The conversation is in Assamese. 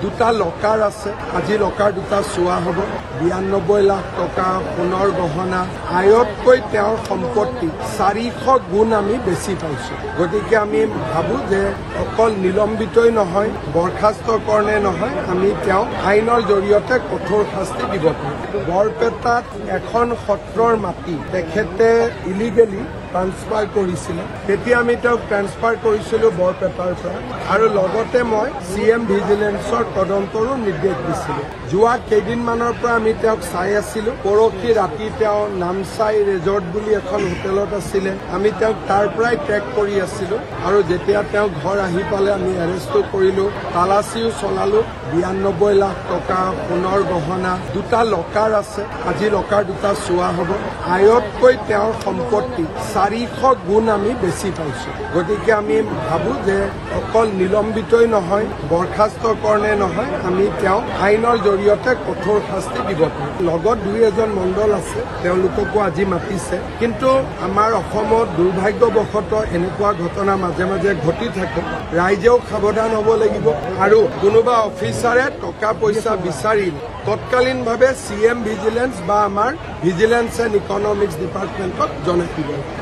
দুটা লকাৰ আছে আজি লকাৰ দুটা চোৱা হ'ব 92 লাখ টকা সোণৰ গহনা আয়তকৈ তেওঁৰ সম্পত্তি 400 গুণ আমি বেছি পাইছো গতিকে আমি ভাবো যে অকল নিলম্বিতই নহয় বৰখাস্তকৰণে নহয় আমি তেওঁ আইনৰ জৰিয়তে কঠোৰ শাস্তি দিব পাৰোঁ বৰপেটাত এখন সত্ৰৰ মাটি তেখেতে ইলিগেলি ট্ৰান্সফাৰ কৰিছিলে তেতিয়া আমি তেওঁক ট্ৰান্সফাৰ কৰিছিলোঁ বৰপেটাৰ পৰা আৰু লগতে মই CM ভিজিলেন্সৰ তদন্তৰো নিৰ্দেশ দিছিলোঁ যোৱা কেইদিনমানৰ পৰা আমি তেওঁক চাই আছিলোঁ পৰহি ৰাতি তেওঁ নামচাই ৰিজৰ্ট বুলি এখন হোটেলত আছিলে আমি তেওঁক তাৰ পৰাই ট্ৰেক কৰি আছিলোঁ আৰু যেতিয়া তেওঁ ঘৰ আহি পালে আমি এৰেষ্টো কৰিলোঁ তালাচীও চলালোঁ 92 লাখ টকা সোণৰ গহনা দুটা লকাৰ আছে আজি লকাৰ দুটা চোৱা হ'ব আয়তকৈ তেওঁৰ সম্পত্তি 400 গুণ আমি বেছি পাইছো গতিকে আমি ভাবো যে অকল নিলম্বিতই নহয় বৰখাস্তকৰণে নহয় আমি তেওঁ আইনৰ জৰিয়তে কঠোৰ শাস্তি দিব পাৰোঁ লগত দুই এজন মণ্ডল আছে তেওঁলোককো আজি মাতিছে কিন্তু আমাৰ অসমত দুৰ্ভাগ্যবশতঃ এনেকুৱা ঘটনা মাজে মাজে ঘটি থাকে ৰাইজেও সাৱধান হ'ব লাগিব আৰু কোনোবা অফিচাৰে টকা পইচা বিচাৰি তৎকালীনভাৱে CM ভিজিলেন্স বা আমাৰ ভিজিলেন্স এণ্ড ইকনমিক্স ডিপাৰ্টমেণ্টক জনাই দিব